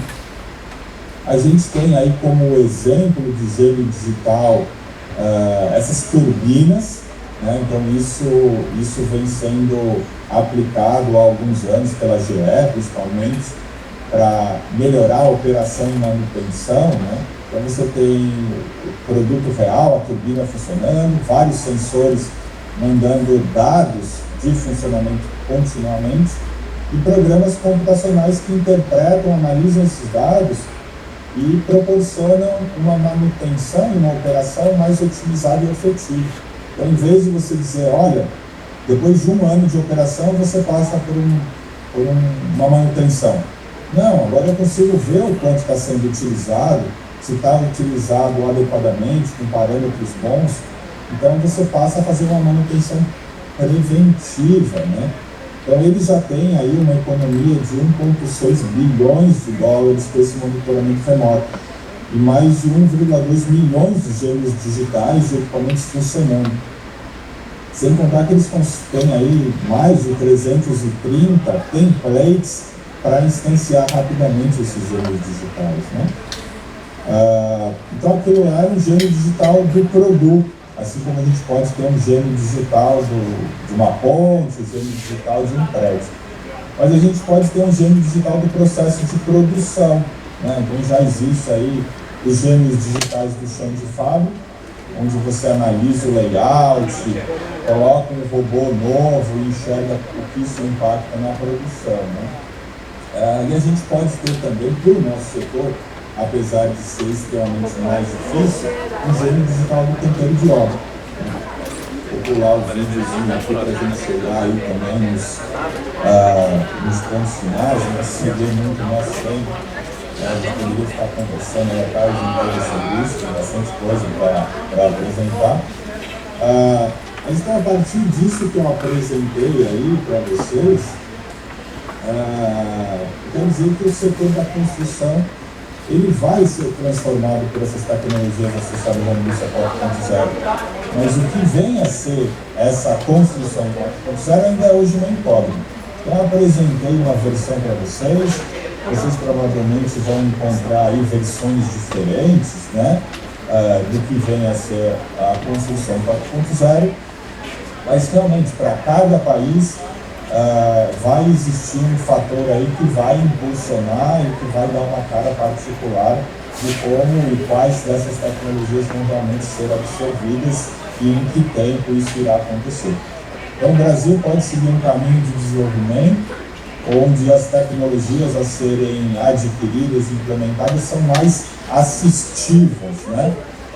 A gente tem aí como exemplo de gênio digital essas turbinas, né? Então isso vem sendo aplicado há alguns anos pela GE, principalmente, para melhorar a operação e manutenção, né? Então você tem o produto real, a turbina funcionando, vários sensores mandando dados de funcionamento continuamente e programas computacionais que interpretam, analisam esses dados e proporcionam uma manutenção e uma operação mais otimizada e efetiva. Então, em vez de você dizer, olha, depois de um ano de operação você passa por uma manutenção. Não, agora eu consigo ver o quanto está sendo utilizado, se está utilizado adequadamente, com parâmetros bons. Então você passa a fazer uma manutenção preventiva, né? Então eles já têm aí uma economia de 1,6 bilhões de dólares com esse monitoramento remoto. e mais de 1,2 milhões de gêmeos digitais e equipamentos funcionando. Sem contar que eles têm aí mais de 330 templates para instanciar rapidamente esses gêmeos digitais, né? Então aquilo é um gêmeo digital do produto, assim como a gente pode ter um gêmeo digital de uma ponte, um gêmeo digital de um prédio. Mas a gente pode ter um gêmeo digital do processo de produção, né? Então já existe aí os gêmeos digitais do chão de fábrica, onde você analisa o layout, coloca um robô novo e enxerga o que isso impacta na produção, né? E a gente pode ter também, para o nosso setor, apesar de ser extremamente mais difícil, um gêmeo digital do tempero de obra. Vou pular o videozinho aqui para a gente chegar aí também nos pontos finais, não seguir muito o nosso tempo. A gente poderia ficar conversando a tarde inteira sobre isso, tem bastante coisa para apresentar. Mas então, a partir disso que eu apresentei aí para vocês, quer dizer que o setor da construção ele vai ser transformado por essas tecnologias associadas à indústria 4.0. Mas o que vem a ser essa construção 4.0 ainda é hoje uma incógnita. Eu apresentei uma versão para vocês provavelmente vão encontrar aí versões diferentes, né, do que vem a ser a construção 4.0, mas realmente para cada país vai existir um fator aí que vai impulsionar e que vai dar uma cara particular de como e quais dessas tecnologias vão realmente ser absorvidas e em que tempo isso irá acontecer. Então o Brasil pode seguir um caminho de desenvolvimento onde as tecnologias a serem adquiridas e implementadas são mais assistivas, né?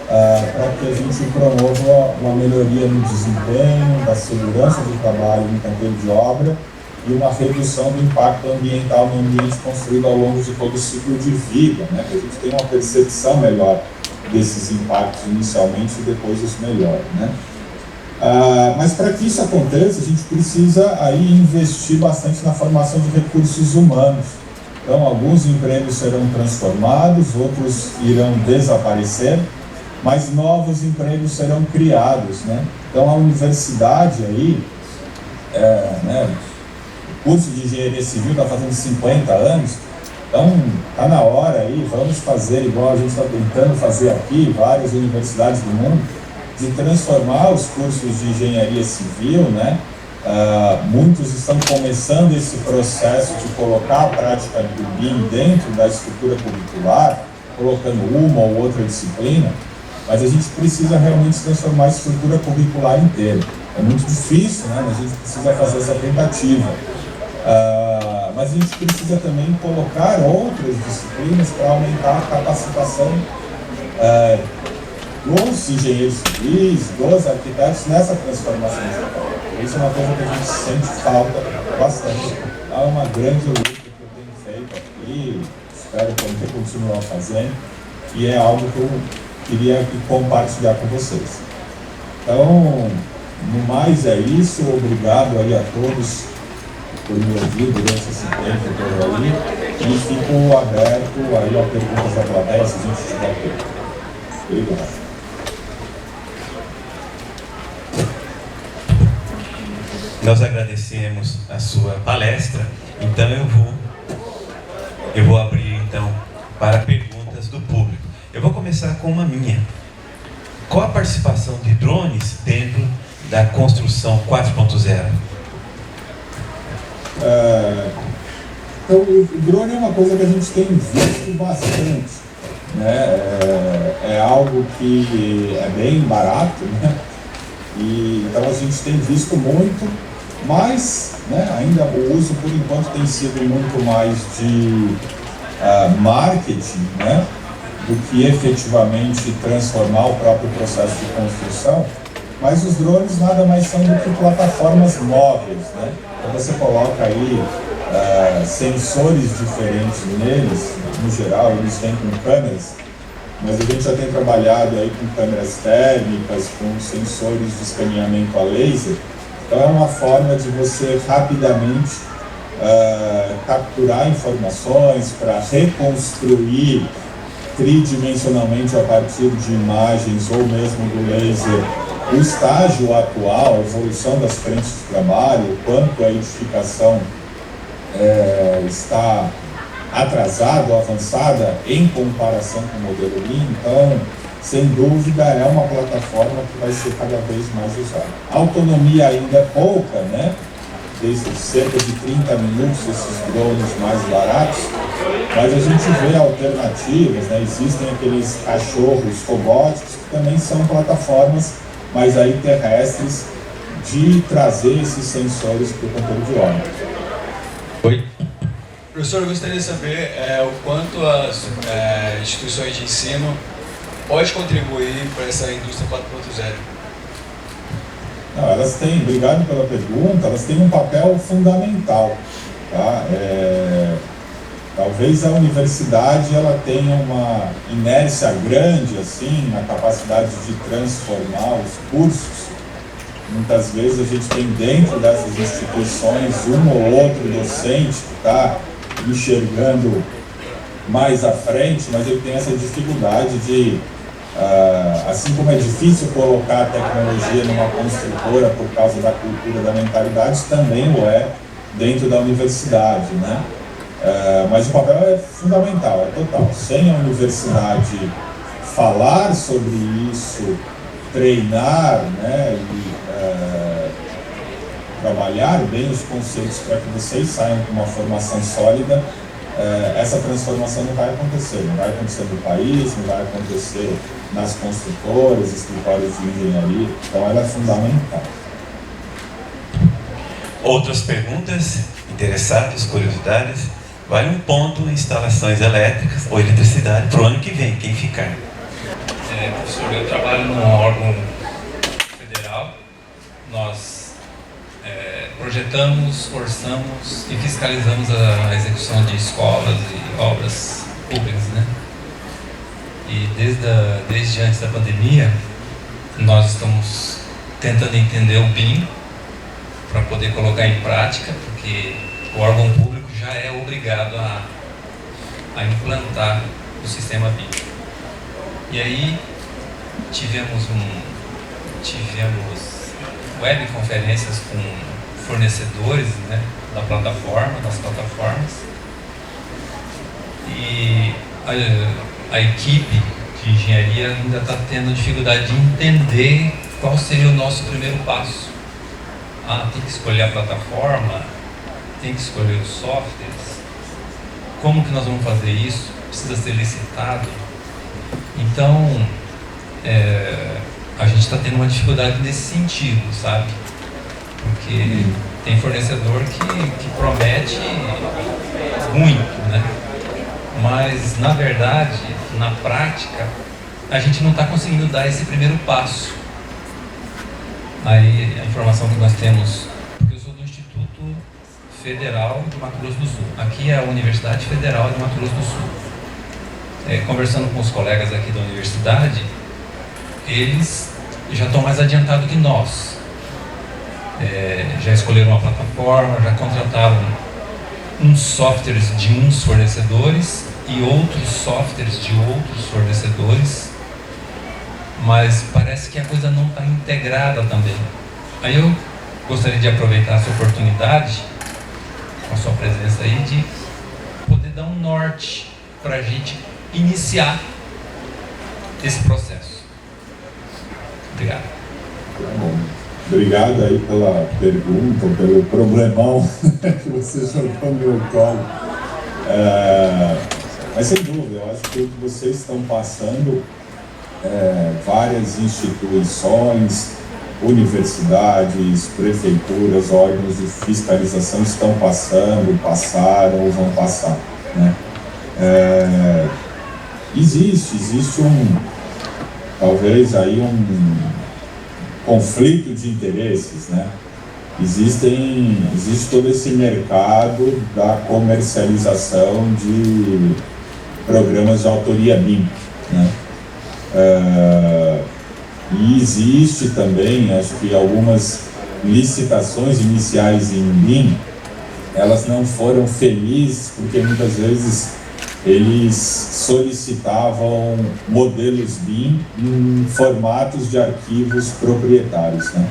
Para que a gente promova uma melhoria no desempenho, da segurança do trabalho no canteiro de obra e uma redução do impacto ambiental no ambiente construído ao longo de todo o ciclo de vida, né? Que a gente tenha uma percepção melhor desses impactos inicialmente e depois isso melhora, né? Mas para que isso aconteça, a gente precisa aí investir bastante na formação de recursos humanos. Então, alguns empregos serão transformados, outros irão desaparecer, mas novos empregos serão criados, né? Então, a universidade aí, o curso de engenharia civil está fazendo 50 anos, então está na hora aí, vamos fazer igual a gente está tentando fazer aqui, várias universidades do mundo, de transformar os cursos de engenharia civil, né? Muitos estão começando esse processo de colocar a prática do BIM dentro da estrutura curricular, colocando uma ou outra disciplina, mas a gente precisa realmente transformar a estrutura curricular inteira. É muito difícil, né? Mas a gente precisa fazer essa tentativa. Mas a gente precisa também colocar outras disciplinas para aumentar a capacitação dos engenheiros civis, dos arquitetos nessa transformação digital. Isso é uma coisa que a gente sente falta bastante. É uma grande luta que eu tenho feito aqui, espero poder continuar fazendo, e é algo que eu queria aqui compartilhar com vocês. Então, no mais é isso, obrigado aí a todos por me ouvir durante esse tempo todo aí, e fico aberto aí a perguntas da plateia se a gente tiver tempo. Obrigado. Nós agradecemos a sua palestra, então eu vou abrir então para perguntas do público. Eu vou começar com uma minha. Qual a participação de drones dentro da construção 4.0? Então, o drone é uma coisa que a gente tem visto bastante, né? É algo que é bem barato, né? E, então a gente tem visto muito, mas, né, ainda o uso por enquanto tem sido muito mais de marketing, né, do que efetivamente transformar o próprio processo de construção. Mas os drones nada mais são do que plataformas móveis, né? Então você coloca aí sensores diferentes neles, no geral eles vêm com câmeras, mas a gente já tem trabalhado aí com câmeras térmicas, com sensores de escaneamento a laser. Então é uma forma de você rapidamente capturar informações para reconstruir tridimensionalmente a partir de imagens ou mesmo do laser, o estágio atual, a evolução das frentes de trabalho, o quanto a edificação está atrasada ou avançada em comparação com o modelo Lean. Então, sem dúvida, é uma plataforma que vai ser cada vez mais usada. A autonomia ainda é pouca, né? Desde cerca de 30 minutos esses drones mais baratos, mas a gente vê alternativas, né? Existem aqueles cachorros robóticos que também são plataformas, mas aí terrestres, de trazer esses sensores para o controle de obra. Oi. Professor, eu gostaria de saber o quanto as instituições de ensino podem contribuir para essa indústria 4.0. Não, elas têm, obrigado pela pergunta, elas têm um papel fundamental. Tá? Talvez a universidade ela tenha uma inércia grande assim, na capacidade de transformar os cursos. Muitas vezes a gente tem dentro dessas instituições um ou outro docente que está enxergando mais à frente, mas ele tem essa dificuldade de, assim como é difícil colocar a tecnologia numa construtora por causa da cultura, da mentalidade, também o é dentro da universidade, né? Mas o papel é fundamental, é total. Sem a universidade falar sobre isso, treinar, né, e trabalhar bem os conceitos para que vocês saiam com uma formação sólida, essa transformação não vai acontecer. Não vai acontecer no país, não vai acontecer nas construtoras, escritórios de engenharia. Então ela é fundamental. Outras perguntas? Interessados, curiosidades? Vale um ponto em instalações elétricas ou eletricidade para o ano que vem, quem ficar. Professor, eu trabalho num órgão federal. Nós projetamos, orçamos e fiscalizamos a execução de escolas e obras públicas, né? E desde antes da pandemia, nós estamos tentando entender o BIM para poder colocar em prática, porque o órgão público já é obrigado a implantar o sistema BIM. E aí tivemos webconferências com fornecedores, né, das plataformas, e a equipe de engenharia ainda está tendo dificuldade de entender qual seria o nosso primeiro passo. Tem que escolher a plataforma, tem que escolher os softwares, como que nós vamos fazer isso, precisa ser licitado. Então, a gente está tendo uma dificuldade nesse sentido, sabe? Porque tem fornecedor que promete muito, né? Mas, na verdade, na prática, a gente não está conseguindo dar esse primeiro passo. Aí, a informação que nós temos, porque eu sou do Instituto Federal de Mato Grosso do Sul. Aqui é a Universidade Federal de Mato Grosso do Sul. Conversando com os colegas aqui da universidade, eles já estão mais adiantados que nós. Já escolheram uma plataforma, já contrataram uns softwares de uns fornecedores e outros softwares de outros fornecedores, mas parece que a coisa não está integrada também. Aí eu gostaria de aproveitar essa oportunidade, com a sua presença aí, de poder dar um norte para a gente iniciar esse processo. Obrigado. Tá bom. Obrigado aí pela pergunta, pelo problemão que você jogou no meu colo. Mas sem dúvida, eu acho que o que vocês estão passando, várias instituições, universidades, prefeituras, órgãos de fiscalização estão passando, passaram ou vão passar, né? Existe talvez aí um conflito de interesses, né? Existe todo esse mercado da comercialização de programas de autoria BIM, né? E existe também, acho que algumas licitações iniciais em BIM, elas não foram felizes, porque muitas vezes eles solicitavam modelos BIM em formatos de arquivos proprietários, né?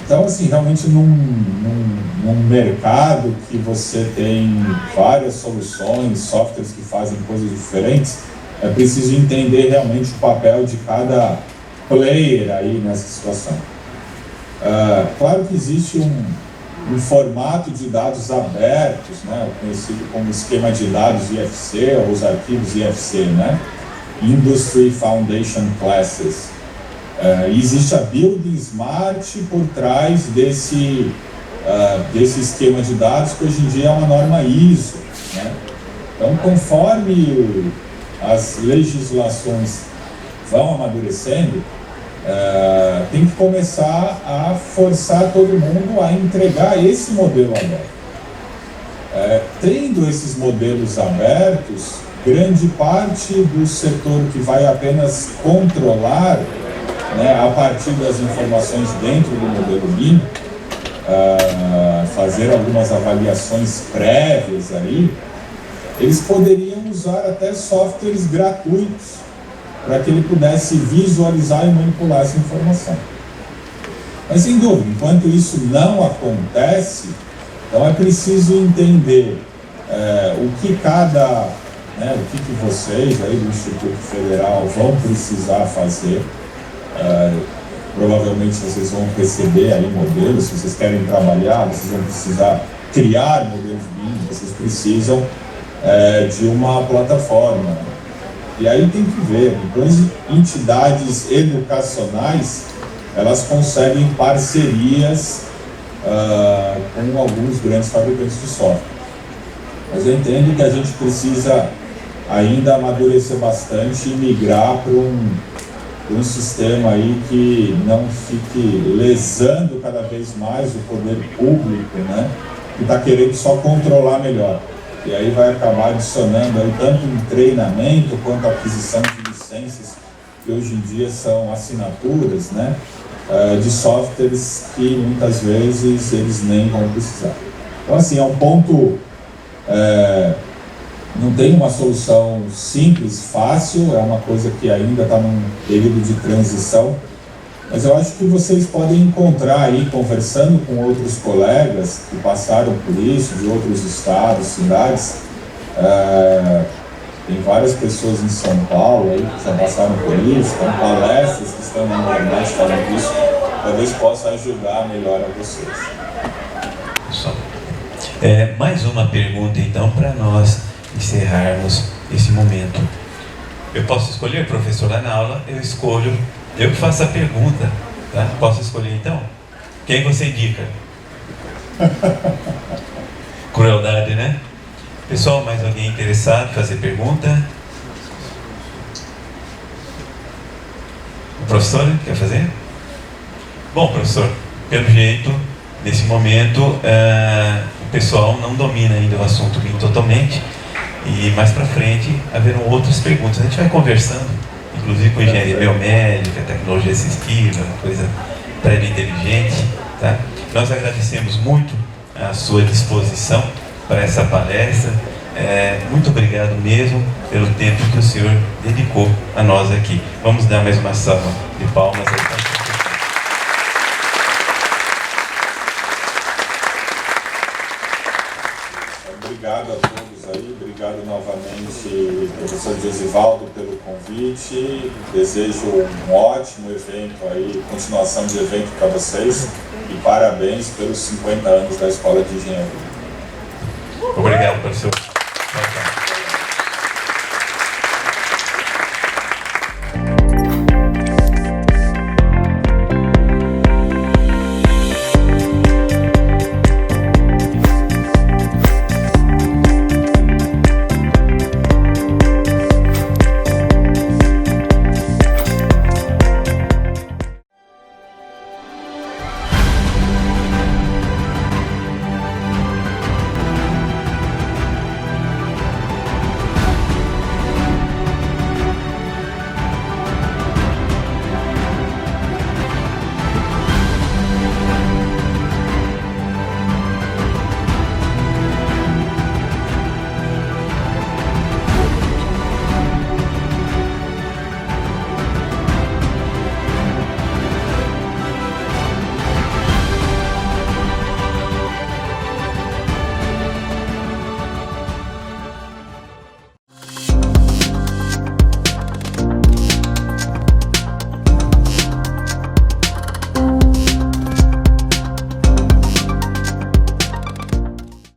Então, assim, realmente num mercado que você tem várias soluções, softwares que fazem coisas diferentes, é preciso entender realmente o papel de cada player aí nessa situação. Claro que existe um formato de dados abertos, né, conhecido como esquema de dados IFC, ou os arquivos IFC, né? Industry Foundation Classes. E existe a Building Smart por trás desse esquema de dados, que hoje em dia é uma norma ISO, né? Então, conforme as legislações vão amadurecendo, tem que começar a forçar todo mundo a entregar esse modelo aberto. Tendo esses modelos abertos, grande parte do setor que vai apenas controlar, né, a partir das informações dentro do modelo BIM, fazer algumas avaliações prévias aí, eles poderiam usar até softwares gratuitos para que ele pudesse visualizar e manipular essa informação. Mas, sem dúvida, enquanto isso não acontece, então é preciso entender o que o que vocês aí do Instituto Federal vão precisar fazer. Provavelmente vocês vão receber aí modelos, se vocês querem trabalhar, vocês vão precisar criar modelos BIM, vocês precisam de uma plataforma. E aí tem que ver, depois entidades educacionais, elas conseguem parcerias com alguns grandes fabricantes de software. Mas eu entendo que a gente precisa ainda amadurecer bastante e migrar para um sistema aí que não fique lesando cada vez mais o poder público, né? Que está querendo só controlar melhor. E aí vai acabar adicionando aí tanto em treinamento quanto aquisição de licenças, que hoje em dia são assinaturas, né? De softwares que muitas vezes eles nem vão precisar. Então, assim, é um ponto... não tem uma solução simples, fácil, é uma coisa que ainda está num período de transição, mas eu acho que vocês podem encontrar aí, conversando com outros colegas que passaram por isso, de outros estados, cidades, tem várias pessoas em São Paulo aí que já passaram por isso, tem palestras que estão na internet falando disso, talvez possa ajudar melhor a vocês. Mais uma pergunta então para nós encerrarmos esse momento. Eu posso escolher, professor, lá na aula eu escolho, eu que faço a pergunta, tá? Posso escolher então? Quem você indica? Crueldade, né? Pessoal, mais alguém interessado em fazer pergunta? O professor quer fazer? Bom, professor, pelo jeito, nesse momento, o pessoal não domina ainda o assunto BIM totalmente. E mais para frente haverão outras perguntas. A gente vai conversando, inclusive com engenharia biomédica, tecnologia assistiva, coisa prévia inteligente, tá? Nós agradecemos muito a sua disposição para essa palestra. Muito obrigado mesmo pelo tempo que o senhor dedicou a nós aqui. Vamos dar mais uma salva de palmas aí. Obrigado a todos aí, obrigado novamente, professor Josivaldo, pelo convite. Desejo um ótimo evento aí, continuação de evento para vocês e parabéns pelos 50 anos da Escola de Engenharia. Obrigado, professor.